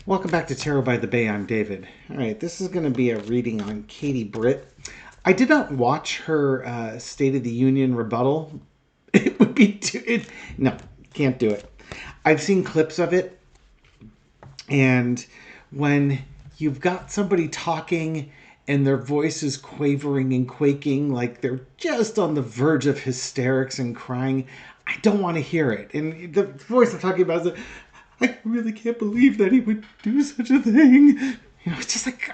Welcome back to Tarot by the Bay. I'm David. All right, this is going to be a reading on Katie Britt. I did not watch her State of the Union rebuttal. It would be no, can't do it. I've seen clips of it, and when you've got somebody talking and their voice is quavering and quaking like they're just on the verge of hysterics and crying, I don't want to hear it. And the voice I'm talking about is, I really can't believe that he would do such a thing. You know, it's just like,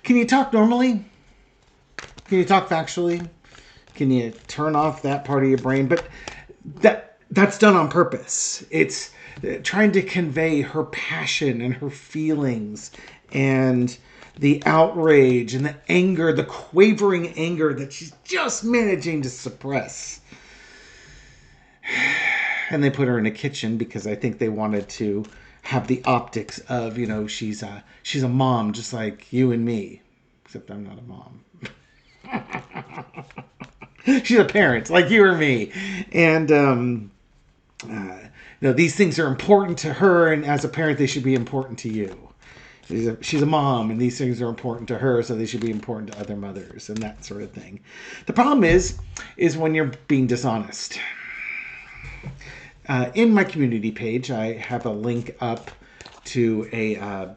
can you talk normally? Can you talk factually? Can you turn off that part of your brain? But that's done on purpose. It's trying to convey her passion and her feelings and the outrage and the anger, the quavering anger that she's just managing to suppress. And they put her in a kitchen because I think they wanted to have the optics of, you know, she's a mom just like you and me, except I'm not a mom. She's a parent like you or me, and you know, these things are important to her, and as a parent, they should be important to you. She's a mom, and these things are important to her, so they should be important to other mothers, and that sort of thing. The problem is when you're being dishonest. In my community page, I have a link up to a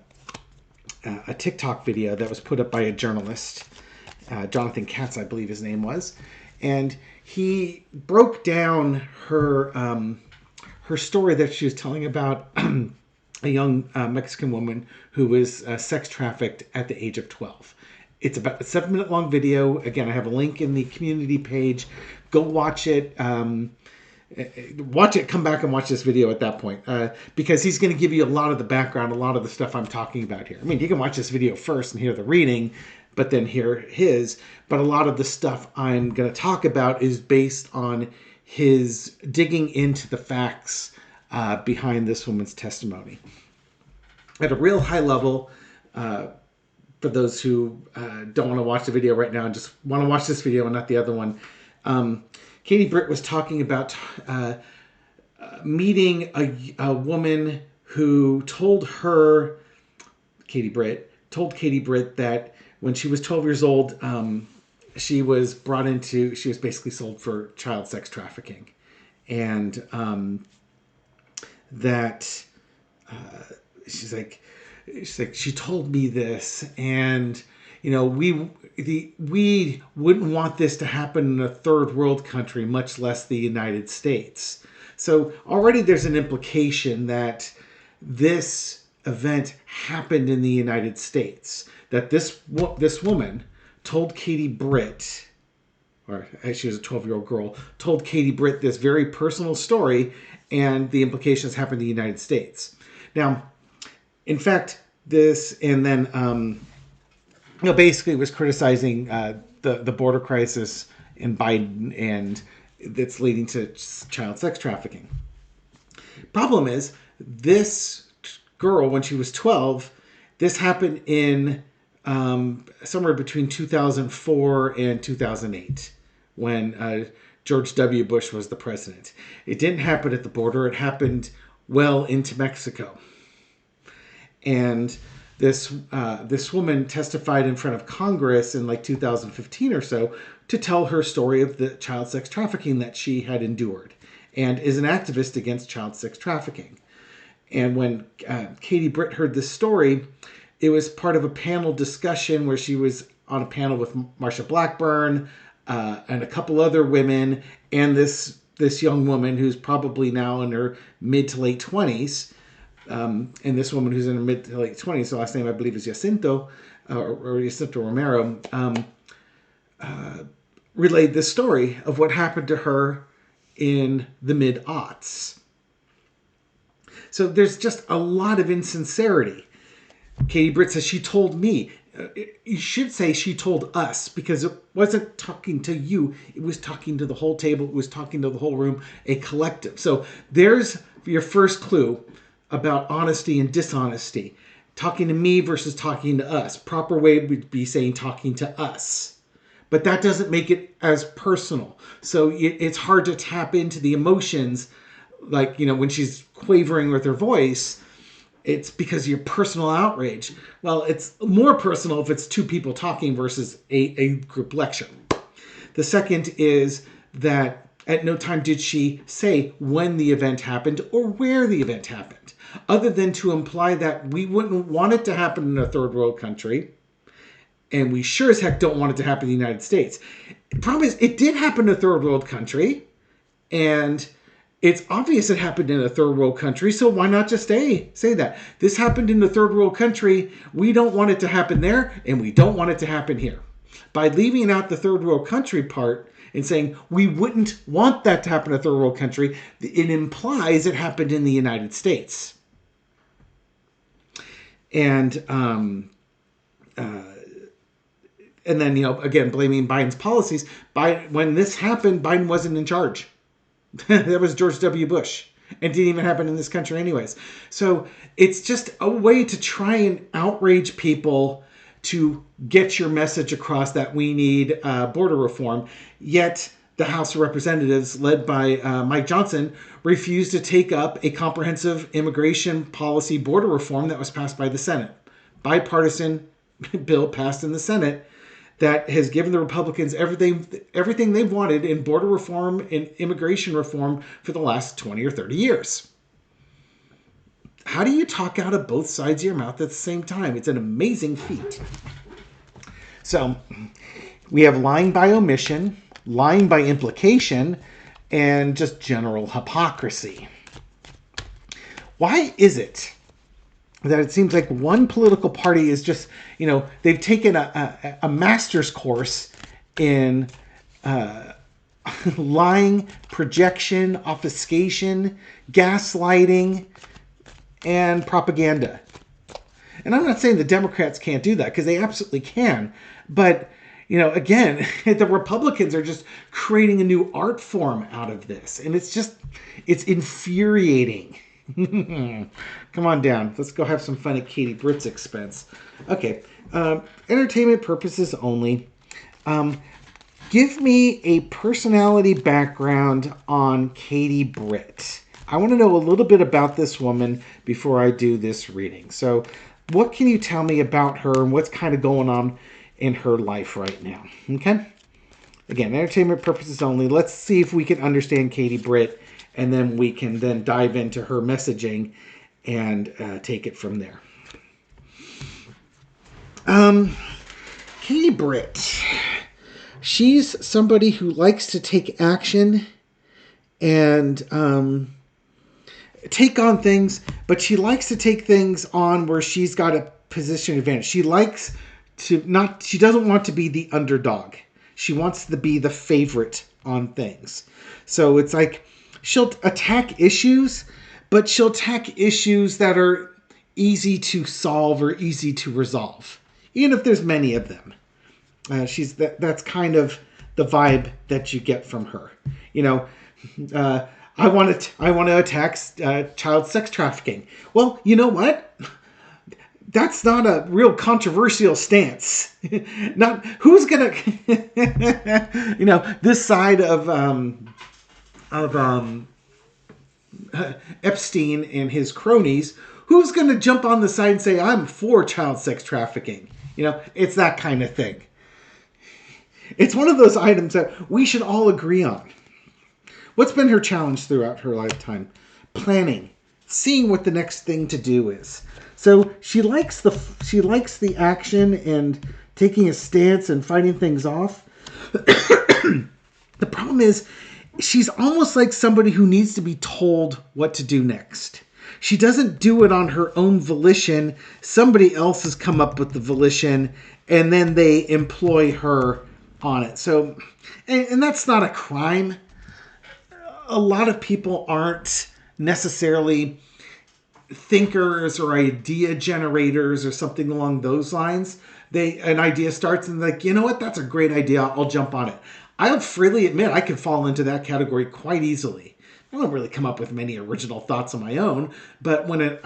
TikTok video that was put up by a journalist, Jonathan Katz, I believe his name was, and he broke down her her story that she was telling about a young Mexican woman who was sex trafficked at the age of 12. It's about a 7-minute long video. Again, I have a link in the community page. Go watch it. Watch it, come back and watch this video at that point, because he's going to give you a lot of the background, a lot of the stuff I'm talking about here. I mean, you can watch this video first and hear the reading, but then hear his. But a lot of the stuff I'm going to talk about is based on his digging into the facts behind this woman's testimony. At a real high level, for those who don't want to watch the video right now and just want to watch this video and not the other one, Katie Britt was talking about meeting a woman who told her, Katie Britt that when she was 12 years old, she was basically sold for child sex trafficking. And that she's like, she told me this, and you know, we wouldn't want this to happen in a third world country, much less the United States. So already there's an implication that this event happened in the United States. That this woman told Katie Britt, or she was a 12-year-old girl, told Katie Britt this very personal story, and the implications happened in the United States. Now, in fact, this, and then you know, basically was criticizing the border crisis in Biden, and that's leading to child sex trafficking. Problem is, this girl, when she was 12, this happened in somewhere between 2004 and 2008, when George W. Bush was the president. It didn't happen at the border. It happened well into Mexico. And this woman testified in front of Congress in like 2015 or so to tell her story of the child sex trafficking that she had endured, and is an activist against child sex trafficking. And when Katie Britt heard this story, it was part of a panel discussion where she was on a panel with Marsha Blackburn and a couple other women, and this young woman who's probably now in her mid to late 20s. And this woman who's in her mid to late 20s, so last name I believe is Jacinto, or Jacinto Romero, relayed this story of what happened to her in the mid-aughts. So there's just a lot of insincerity. Katie Britt says, she told me. You should say she told us, because it wasn't talking to you. It was talking to the whole table. It was talking to the whole room, a collective. So there's your first clue about honesty and dishonesty. Talking to me versus talking to us. Proper way would be saying talking to us. But that doesn't make it as personal. So it's hard to tap into the emotions, like, you know, when she's quavering with her voice, It's because of your personal outrage. Well, it's more personal if it's two people talking versus a group lecture. The second is that at no time did she say when the event happened or where the event happened, other than to imply that we wouldn't want it to happen in a third world country, and we sure as heck don't want it to happen in the United States. The problem is, it did happen in a third world country, and it's obvious it happened in a third world country, so why not just say that? This happened in a third world country, we don't want it to happen there, and we don't want it to happen here. By leaving out the third world country part and saying we wouldn't want that to happen in a third world country, it implies it happened in the United States. And then, again, blaming Biden's policies. When this happened, Biden wasn't in charge. That was George W. Bush. And didn't even happen in this country anyways. So it's just a way to try and outrage people to get your message across that we need border reform. Yet the House of Representatives, led by Mike Johnson, refused to take up a comprehensive immigration policy border reform that was passed by the Senate. Bipartisan bill passed in the Senate that has given the Republicans everything they've wanted in border reform and immigration reform for the last 20 or 30 years. How do you talk out of both sides of your mouth at the same time? It's an amazing feat. So we have lying by omission, lying by implication, and just general hypocrisy. Why is it that it seems like one political party is just, they've taken a master's course in lying, projection, obfuscation, gaslighting, and propaganda. And I'm not saying the Democrats can't do that, because they absolutely can. But, again, the Republicans are just creating a new art form out of this. And it's infuriating. Come on down. Let's go have some fun at Katie Britt's expense. Okay. Entertainment purposes only. Give me a personality background on Katie Britt. I want to know a little bit about this woman before I do this reading. So what can you tell me about her and what's kind of going on in her life right now? Okay. Again, entertainment purposes only. Let's see if we can understand Katie Britt, and then we can then dive into her messaging and take it from there. Katie Britt. She's somebody who likes to take action and take on things, but she likes to take things on where she's got a position advantage. She doesn't want to be the underdog. She wants to be the favorite on things. So it's like she'll attack issues, but she'll attack issues that are easy to solve or easy to resolve, even if there's many of them. That's kind of the vibe that you get from her. I want to attack child sex trafficking. Well, you know what? That's not a real controversial stance. Not who's gonna, this side of Epstein and his cronies. Who's gonna jump on the side and say I'm for child sex trafficking? It's that kind of thing. It's one of those items that we should all agree on. What's been her challenge throughout her lifetime? Planning, seeing what the next thing to do is. So she likes the action and taking a stance and fighting things off. The problem is she's almost like somebody who needs to be told what to do next. She doesn't do it on her own volition. Somebody else has come up with the volition, and then they employ her on it. So, and that's not a crime. A lot of people aren't necessarily thinkers or idea generators or something along those lines. An idea starts and like, you know what, that's a great idea. I'll jump on it. I'll freely admit I could fall into that category quite easily. I don't really come up with many original thoughts of my own, but when a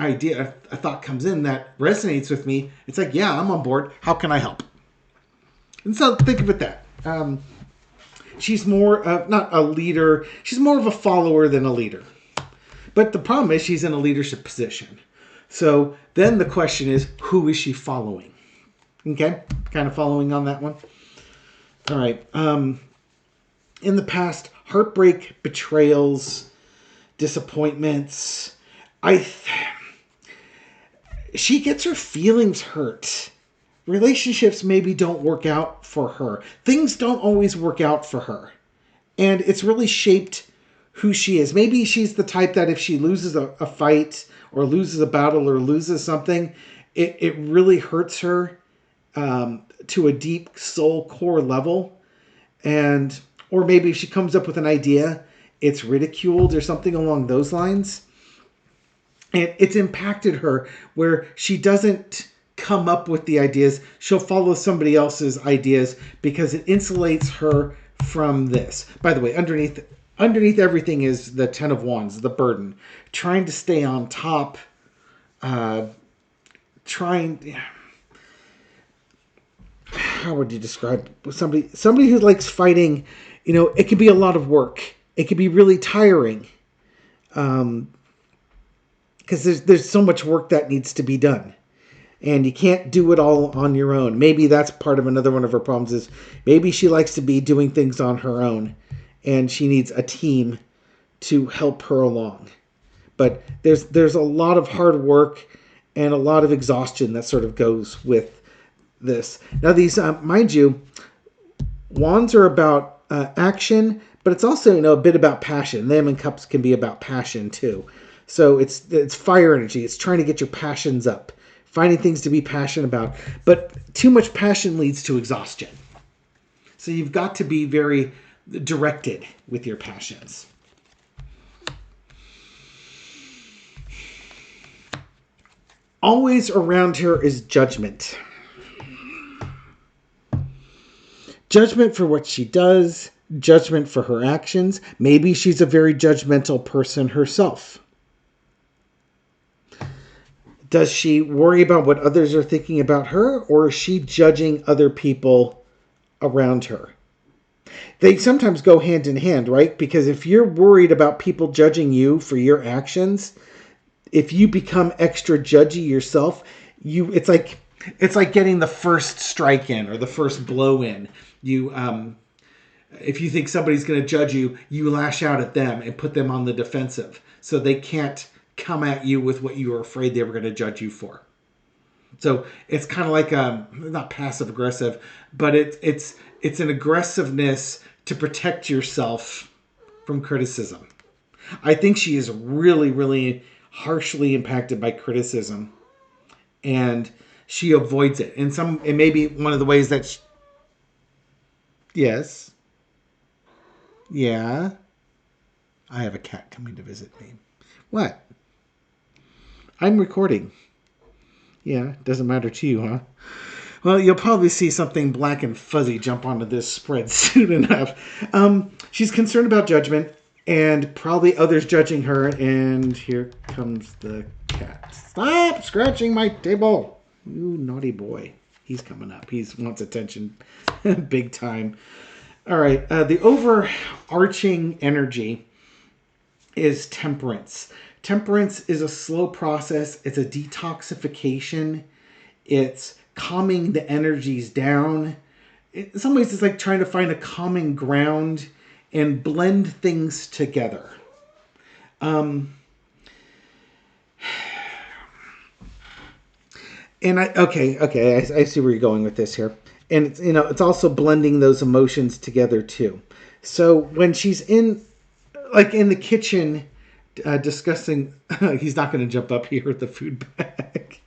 thought comes in that resonates with me, it's like, yeah, I'm on board. How can I help? And so think of it that. She's more not a leader. She's more of a follower than a leader. But the problem is she's in a leadership position. So then the question is, who is she following? Okay, kind of following on that one. All right. In the past, heartbreak, betrayals, disappointments. She gets her feelings hurt. Relationships maybe don't work out for her. Things don't always work out for her. And it's really shaped who she is. Maybe she's the type that if she loses a fight or loses a battle or loses something, it really hurts her to a deep soul core level. And or maybe if she comes up with an idea, it's ridiculed or something along those lines. And it's impacted her where she doesn't come up with the ideas. She'll follow somebody else's ideas because it insulates her from this. By the way, underneath everything is the Ten of Wands, the burden. Trying to stay on top. How would you describe somebody who likes fighting? It can be a lot of work. It can be really tiring. Because there's so much work that needs to be done. And you can't do it all on your own. Maybe that's part of another one of her problems is maybe she likes to be doing things on her own. And she needs a team to help her along. But there's a lot of hard work and a lot of exhaustion that sort of goes with this. Now these, mind you, wands are about action, but it's also a bit about passion. Them and cups can be about passion too. So it's fire energy. It's trying to get your passions up, finding things to be passionate about. But too much passion leads to exhaustion. So you've got to be very directed with your passions. Always around her is judgment. Judgment for what she does, judgment for her actions. Maybe she's a very judgmental person herself. Does she worry about what others are thinking about her, or is she judging other people around her? They sometimes go hand in hand, right? Because if you're worried about people judging you for your actions, if you become extra judgy yourself, it's like getting the first strike in or the first blow in. If you think somebody's going to judge you, you lash out at them and put them on the defensive so they can't come at you with what you were afraid they were going to judge you for. So it's kind of like not passive aggressive, but it's an aggressiveness to protect yourself from criticism. I think she is really, really harshly impacted by criticism, and she avoids it. It may be one of the ways that. Yes. Yeah. I have a cat coming to visit me. What? I'm recording. Yeah, doesn't matter to you, huh? Well, you'll probably see something black and fuzzy jump onto this spread soon enough. She's concerned about judgment and probably others judging her. And here comes the cat. Stop scratching my table. You naughty boy. He's coming up. He wants attention big time. All right. The overarching energy is temperance. Temperance is a slow process. It's a detoxification. It's calming the energies down. In some ways, it's like trying to find a common ground and blend things together. I see where you're going with this here. And it's also blending those emotions together too. So when she's in the kitchen discussing, he's not going to jump up here at the food bag.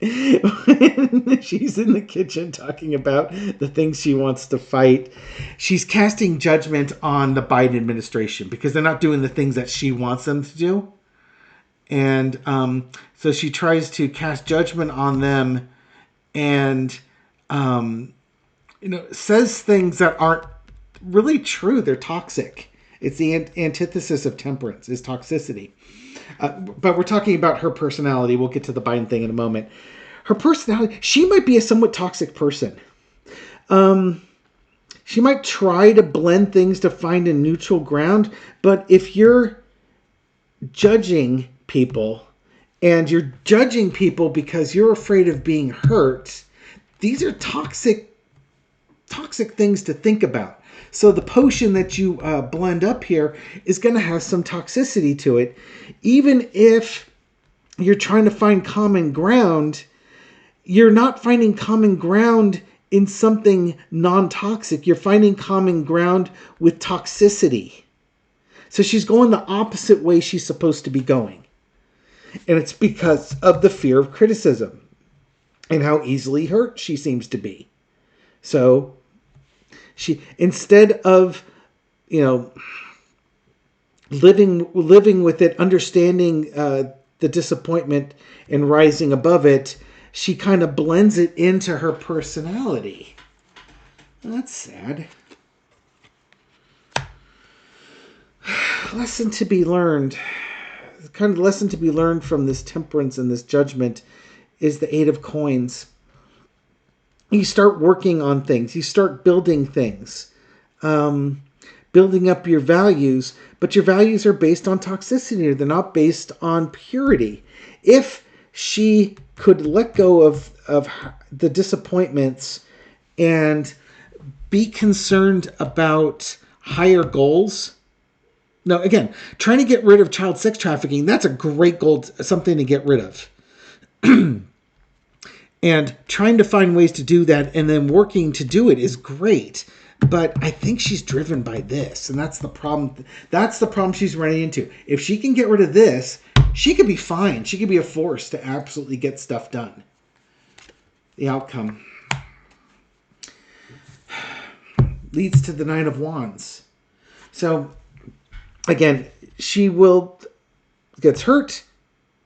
She's in the kitchen talking about the things she wants to fight. She's casting judgment on the Biden administration because they're not doing the things that she wants them to do. And so she tries to cast judgment on them and, says things that aren't really true. They're toxic. It's the antithesis of temperance is toxicity. But we're talking about her personality. We'll get to the Biden thing in a moment. Her personality, she might be a somewhat toxic person. She might try to blend things to find a neutral ground. But if you're judging people and you're judging people because you're afraid of being hurt. These are toxic things to think about. So the potion that you blend up here is going to have some toxicity to it. Even if you're trying to find common ground, you're not finding common ground in something non-toxic. You're finding common ground with toxicity. So she's going the opposite way she's supposed to be going. And it's because of the fear of criticism and how easily hurt she seems to be. So she, instead of, living with it, understanding the disappointment and rising above it, she kind of blends it into her personality. That's sad. Lesson to be learned. The kind of lesson to be learned from this temperance and this judgment is the Eight of Coins. You start working on things. You start building things. Building up your values. But your values are based on toxicity. They're not based on purity. If she could let go of the disappointments and be concerned about higher goals. Now, again, trying to get rid of child sex trafficking, that's a great goal, something to get rid of. And trying to find ways to do that and then working to do it is great. But I think she's driven by this. And that's the problem. That's the problem she's running into. If she can get rid of this, she could be fine. She could be a force to absolutely get stuff done. The outcome leads to the Nine of Wands. So, again, she gets hurt.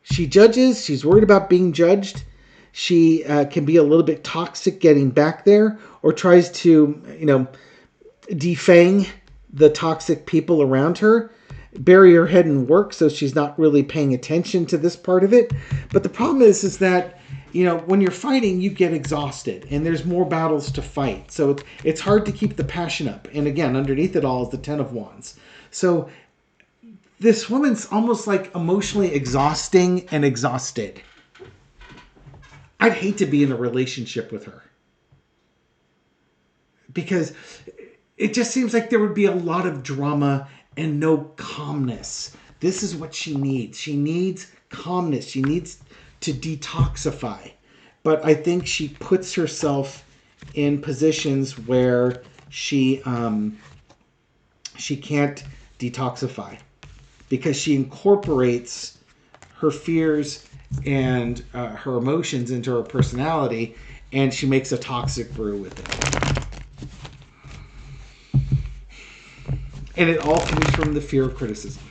She judges. She's worried about being judged. She can be a little bit toxic getting back there, or tries to, defang the toxic people around her, bury her head in work, so she's not really paying attention to this part of it. But the problem is that, when you're fighting, you get exhausted, and there's more battles to fight. So it's hard to keep the passion up. And again, underneath it all is the Ten of Wands. So this woman's almost like emotionally exhausting and exhausted. I'd hate to be in a relationship with her, because it just seems like there would be a lot of drama and no calmness. This is what she needs. She needs calmness. She needs to detoxify. But I think she puts herself in positions where she can't detoxify, because she incorporates her fears and her emotions into her personality, and she makes a toxic brew with it. And it all comes from the fear of criticism.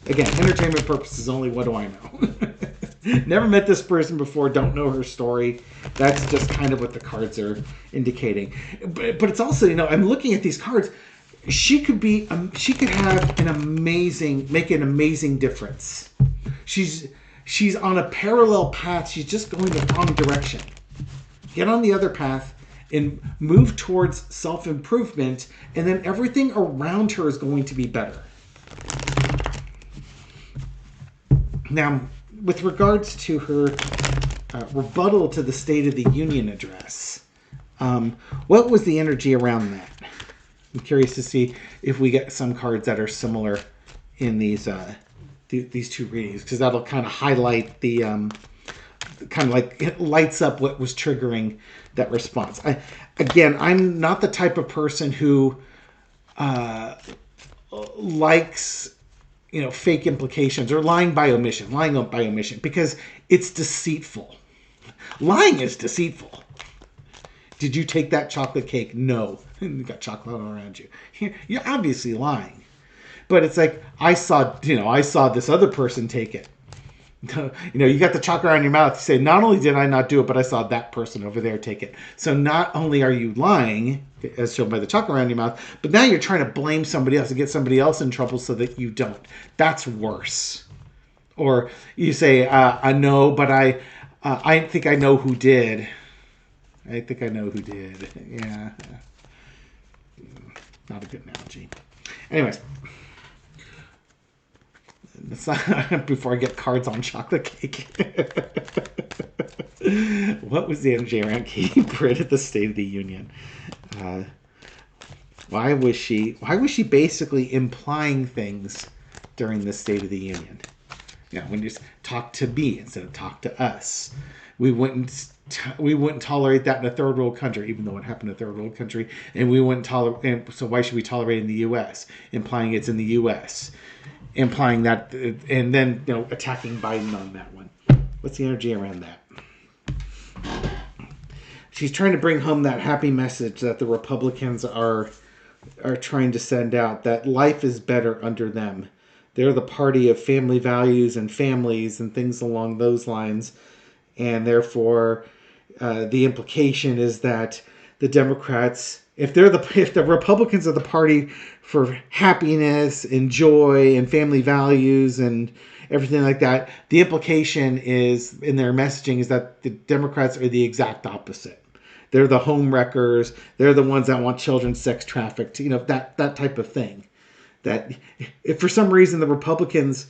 Again, entertainment purposes only. What do I know? Never met this person before. Don't know her story. That's just kind of what the cards are indicating. But it's also, I'm looking at these cards. She could have make an amazing difference. She's on a parallel path. She's just going the wrong direction. Get on the other path and move towards self-improvement, and then everything around her is going to be better. Now, with regards to her rebuttal to the State of the Union address, what was the energy around that? I'm curious to see if we get some cards that are similar in these two readings, because that'll kind of highlight the kind of like it lights up what was triggering that response. I'm not the type of person who likes fake implications or lying by omission, because it's deceitful. Lying is deceitful. Did you take that chocolate cake? No. You got chocolate all around you. You're obviously lying. But it's like, I saw this other person take it. You got the chocolate around your mouth. You say, not only did I not do it, but I saw that person over there take it. So not only are you lying, as shown by the chocolate around your mouth, but now you're trying to blame somebody else and get somebody else in trouble so that you don't. That's worse. Or you say, I know, but I think I know who did. I think I know who did. Yeah. Not a good analogy. Anyways. It's not before I get cards on chocolate cake. What was the energy around Katie Britt at the State of the Union? Why was she basically implying things during the State of the Union? When you just talk to me instead of talk to us, we wouldn't tolerate that in a third world country, even though it happened in a third world country, and we wouldn't tolerate. And so why should we tolerate it in the U.S.? Implying it's in the U.S., implying that, and then attacking Biden on that one. What's the energy around that? She's trying to bring home that happy message that the Republicans are trying to send out, that life is better under them. They're the party of family values and families and things along those lines. And therefore, the implication is that the Democrats, if the Republicans are the party for happiness and joy and family values and everything like that, the implication is in their messaging is that the Democrats are the exact opposite. They're the home wreckers. They're the ones that want children sex trafficked. That type of thing. That if for some reason the Republicans,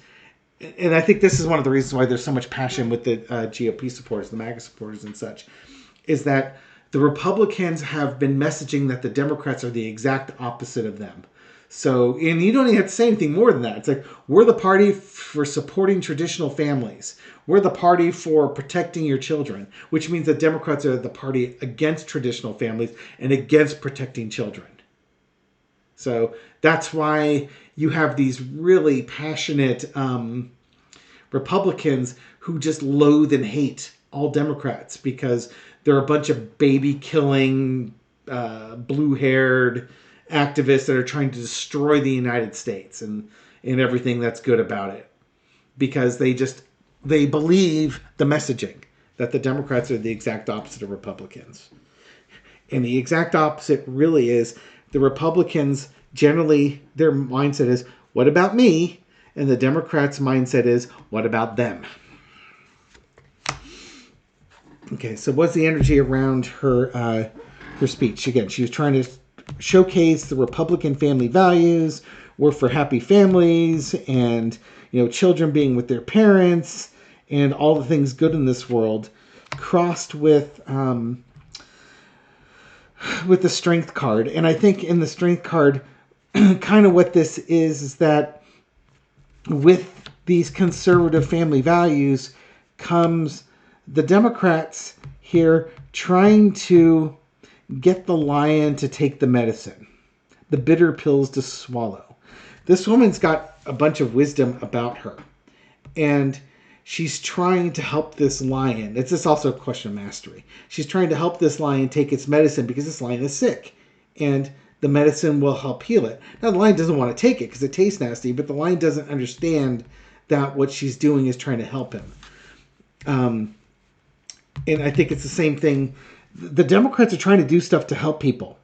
and I think this is one of the reasons why there's so much passion with the GOP supporters, the MAGA supporters and such, is that the Republicans have been messaging that the Democrats are the exact opposite of them. So, and you don't even have to say anything more than that. It's like, we're the party for supporting traditional families. We're the party for protecting your children, which means that Democrats are the party against traditional families and against protecting children. So that's why you have these really passionate Republicans who just loathe and hate all Democrats because they're a bunch of baby-killing, blue-haired activists that are trying to destroy the United States and everything that's good about it. Because they believe the messaging that the Democrats are the exact opposite of Republicans. And the exact opposite really is the Republicans, generally, their mindset is, what about me? And the Democrats' mindset is, what about them? Okay, so what's the energy around her speech? Again, she was trying to showcase the Republican family values. We're for happy families and, children being with their parents and all the things good in this world, crossed with the strength card. And I think in the strength card, kind of what this is that with these conservative family values comes the Democrats here trying to get the lion to take the medicine, the bitter pills to swallow. This woman's got a bunch of wisdom about her, and she's trying to help this lion. It's just also a question of mastery. She's trying to help this lion take its medicine because this lion is sick, and the medicine will help heal it. Now, the lion doesn't want to take it because it tastes nasty, but the lion doesn't understand that what she's doing is trying to help him. And I think it's the same thing. The Democrats are trying to do stuff to help people,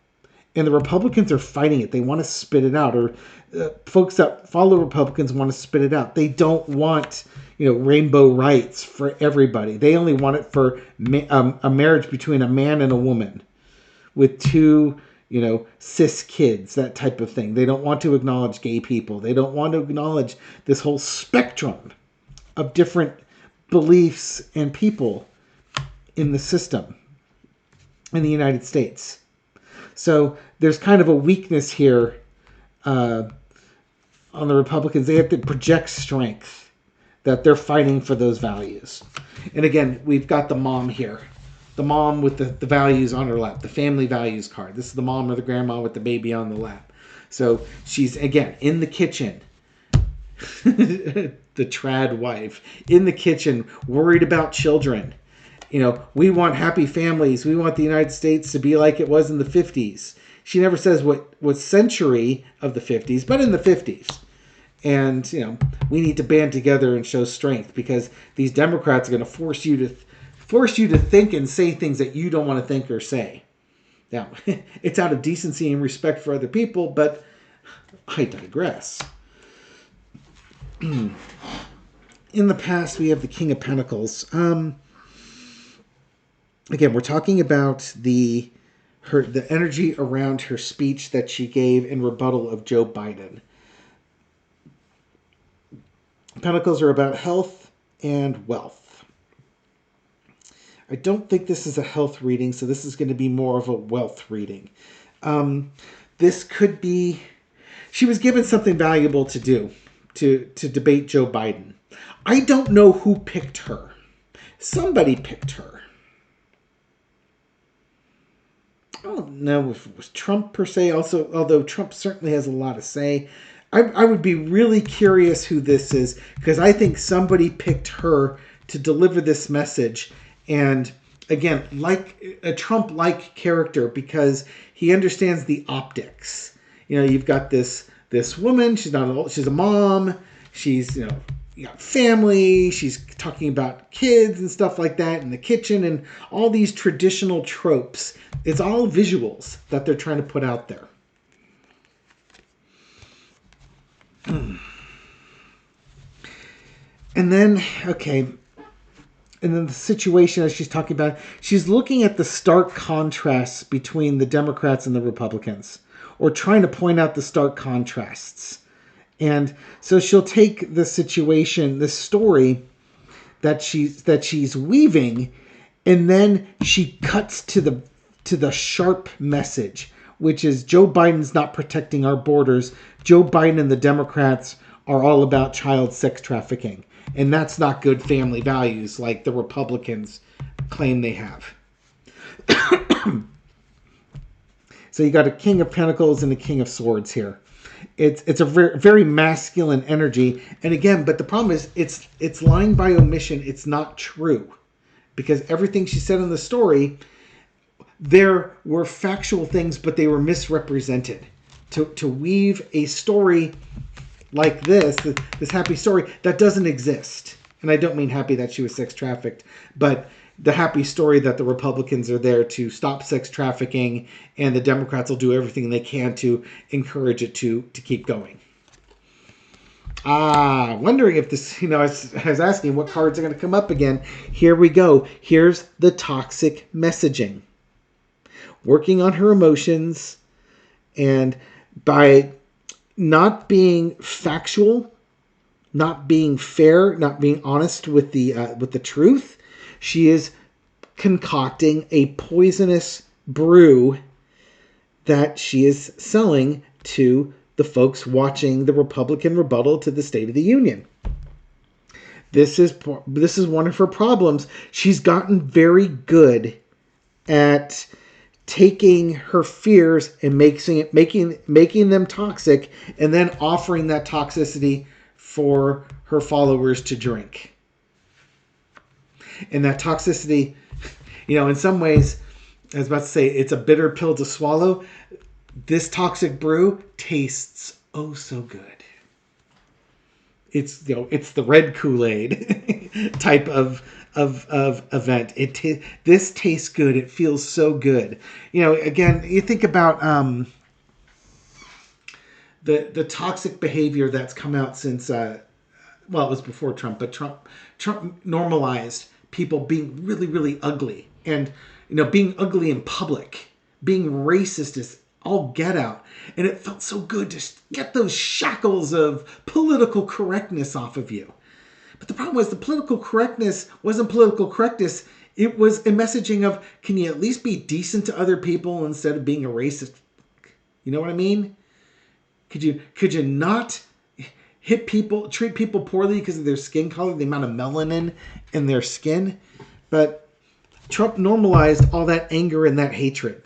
and the Republicans are fighting it. They want to spit it out, or folks that follow Republicans want to spit it out. They don't want, rainbow rights for everybody. They only want it for a marriage between a man and a woman with two, cis kids, that type of thing. They don't want to acknowledge gay people. They don't want to acknowledge this whole spectrum of different beliefs and people in the system in the United States. So there's kind of a weakness here on the Republicans. They have to project strength, that they're fighting for those values. And again, we've got the mom here. The mom with the values on her lap, the family values card. This is the mom or the grandma with the baby on the lap. So she's, again, in the kitchen. The trad wife. In the kitchen, worried about children. We want happy families. We want the United States to be like it was in the 50s. She never says what century of the 50s, but in the 50s. And, we need to band together and show strength because these Democrats are going to force you to think and say things that you don't want to think or say. Now, it's out of decency and respect for other people, but I digress. In the past, we have the King of Pentacles. Again, we're talking about the energy around her speech that she gave in rebuttal of Joe Biden. Pentacles are about health and wealth. I don't think this is a health reading, so this is going to be more of a wealth reading. This could be... She was given something valuable to do, to debate Joe Biden. I don't know who picked her. Somebody picked her. I don't know if it was Trump per se, also, although Trump certainly has a lot to say. I would be really curious who this is, because I think somebody picked her to deliver this message. And again, like a Trump-like character, because he understands the optics. You know, you've got this woman. She's a mom. She's, you got family. She's talking about kids and stuff like that in the kitchen and all these traditional tropes. It's all visuals that they're trying to put out there. And then, okay, and then the situation as she's talking about, she's looking at the stark contrasts between the Democrats and the Republicans, or trying to point out the stark contrasts. And so she'll take the situation, the story that she's weaving, and then she cuts to the sharp message, which is Joe Biden's not protecting our borders. Joe Biden and the Democrats are all about child sex trafficking. And that's not good family values like the Republicans claim they have. So you got a King of Pentacles and a King of Swords here. It's a very, very masculine energy. And again, but the problem is it's lying by omission. It's not true. Because everything she said in the story, there were factual things, but they were misrepresented. To weave a story like this happy story, that doesn't exist. And I don't mean happy that she was sex trafficked, but the happy story that the Republicans are there to stop sex trafficking, and the Democrats will do everything they can to encourage it to keep going. Wondering if this, I was asking what cards are going to come up again. Here we go. Here's the toxic messaging. Working on her emotions, and by not being factual, not being fair, not being honest with the truth, she is concocting a poisonous brew that she is selling to the folks watching the Republican rebuttal to the State of the Union. This is one of her problems. She's gotten very good at taking her fears and making them toxic, and then offering that toxicity for her followers to drink. And that toxicity, in some ways, I was about to say, it's a bitter pill to swallow. This toxic brew tastes oh so good. It's the red Kool-Aid type of event. This tastes good. It feels so good. Again, you think about the toxic behavior that's come out since it was before Trump, but Trump normalized people being really, really ugly, and being ugly in public, being racist is all get out, and it felt so good to get those shackles of political correctness off of you. But the problem was the political correctness wasn't political correctness. It was a messaging of, can you at least be decent to other people instead of being a racist? You know what I mean? Could you not treat people poorly because of their skin color, the amount of melanin in their skin? But Trump normalized all that anger and that hatred.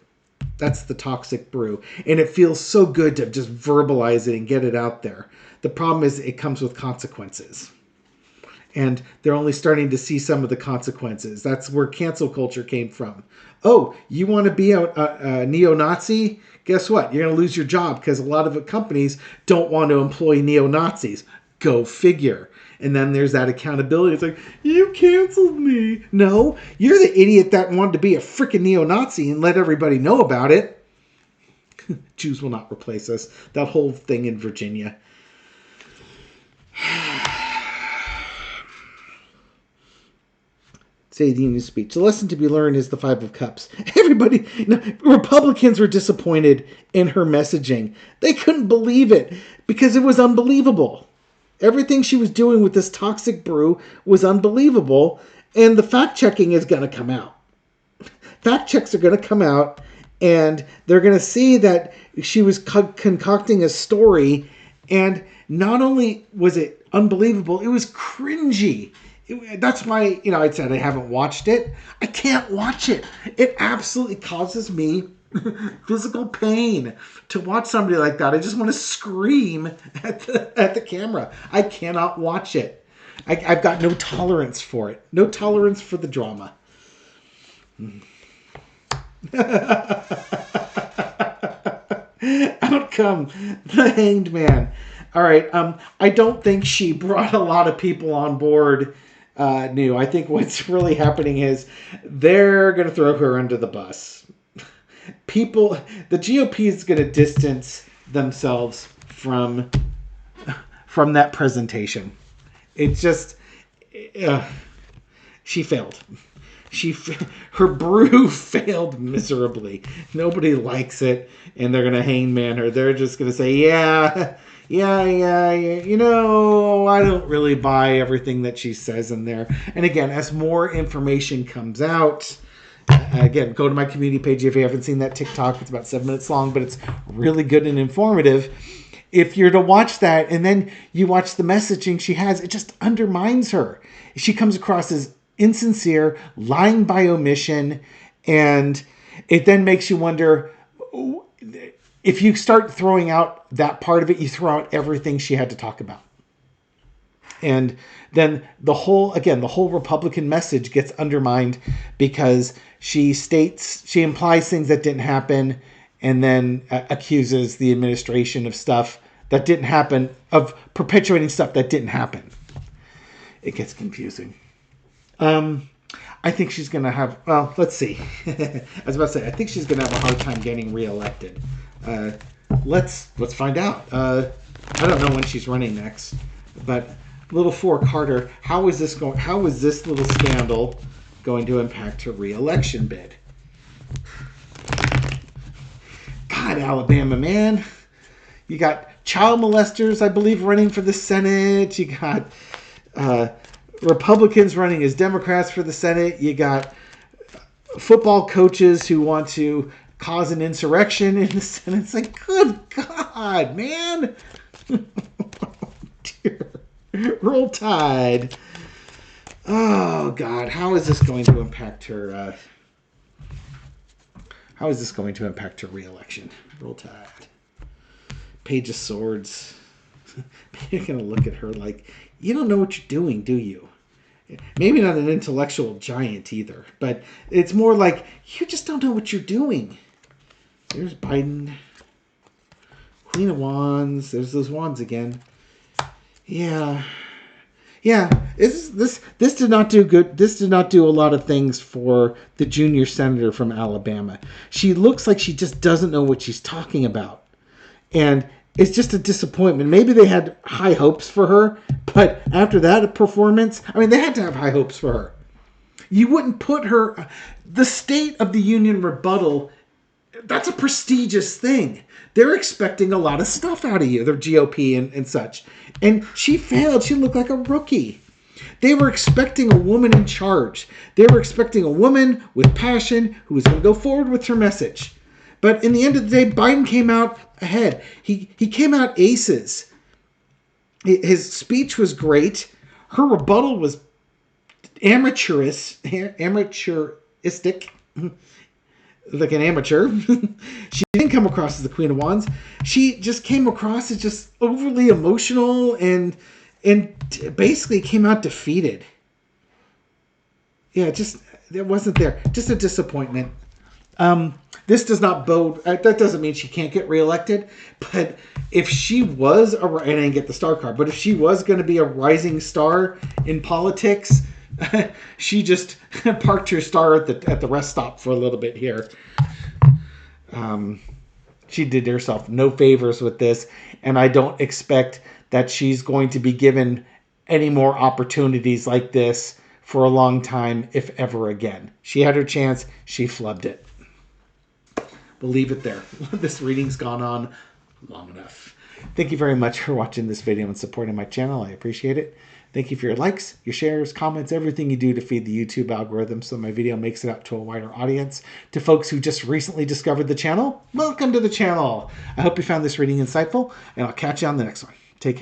That's the toxic brew. And it feels so good to just verbalize it and get it out there. The problem is it comes with consequences. And they're only starting to see some of the consequences. That's where cancel culture came from. Oh, you want to be a neo-Nazi? Guess what? You're going to lose your job because a lot of companies don't want to employ neo-Nazis. Go figure. And then there's that accountability. It's like, you canceled me. No, you're the idiot that wanted to be a freaking neo-Nazi and let everybody know about it. Jews will not replace us. That whole thing in Virginia. State of the Union speech. The lesson to be learned is the Five of Cups. Everybody, Republicans were disappointed in her messaging. They couldn't believe it because it was unbelievable. Everything she was doing with this toxic brew was unbelievable, and the fact checking is going to come out. Fact checks are going to come out, and they're going to see that she was concocting a story, and not only was it unbelievable, it was cringy. That's why, I said I haven't watched it. I can't watch it. It absolutely causes me physical pain to watch somebody like that. I just want to scream at the camera. I cannot watch it. I've got no tolerance for it. No tolerance for the drama. Out come the hanged man. All right. I don't think she brought a lot of people on board new. I think what's really happening is they're going to throw her under the bus. The GOP is going to distance themselves from that presentation. It's just, she failed. Her brew failed miserably. Nobody likes it, and they're going to hangman her. They're just going to say, yeah, I don't really buy everything that she says in there. And again, as more information comes out, again, go to my community page if you haven't seen that TikTok. It's about 7 minutes long, but it's really good and informative. If you're to watch that and then you watch the messaging she has, it just undermines her. She comes across as insincere, lying by omission, and it then makes you wonder, if you start throwing out that part of it, you throw out everything she had to talk about. And then the whole Republican message gets undermined because she implies things that didn't happen, and then accuses the administration of stuff that didn't happen, of perpetuating stuff that didn't happen. It gets confusing. I think she's going to have, well, let's see. I was about to say, I think she's going to have a hard time getting reelected. Let's find out. I don't know when she's running next, but little for Carter, how is this little scandal going to impact her reelection bid? God, Alabama, man. You got child molesters, I believe, running for the Senate. You got Republicans running as Democrats for the Senate. You got football coaches who want to cause an insurrection in the Senate. It's like, good God, man. Dear. Roll Tide. Oh, God. How is this going to impact her? How is this going to impact her reelection? Roll Tide. Page of Swords. You're going to look at her like, you don't know what you're doing, do you? Maybe not an intellectual giant either, but it's more like, you just don't know what you're doing. There's Biden. Queen of Wands. There's those wands again. Yeah. This did not do good. This did not do a lot of things for the junior senator from Alabama. She looks like she just doesn't know what she's talking about, and it's just a disappointment. Maybe they had high hopes for her, but after that performance, they had to have high hopes for her. You wouldn't put her. The State of the Union rebuttal. That's a prestigious thing. They're expecting a lot of stuff out of you, the GOP and such. And she failed. She looked like a rookie. They were expecting a woman in charge. They were expecting a woman with passion who was going to go forward with her message. But in the end of the day, Biden came out ahead. He came out aces. His speech was great. Her rebuttal was amateuristic. Like an amateur. She didn't come across as the Queen of Wands. She just came across as just overly emotional and basically came out defeated. Yeah, it wasn't there. Just a disappointment. This does not bode. That doesn't mean she can't get reelected. But if she was, and I didn't get the star card, but if she was going to be a rising star in politics, she just parked her star at the rest stop for a little bit here. She did herself no favors with this, and I don't expect that she's going to be given any more opportunities like this for a long time, if ever again. She had her chance. She flubbed it. We'll leave it there. This reading's gone on long enough. Thank you very much for watching this video and supporting my channel. I appreciate it. Thank you for your likes, your shares, comments, everything you do to feed the YouTube algorithm so my video makes it up to a wider audience. To folks who just recently discovered the channel, welcome to the channel. I hope you found this reading insightful, and I'll catch you on the next one. Take care.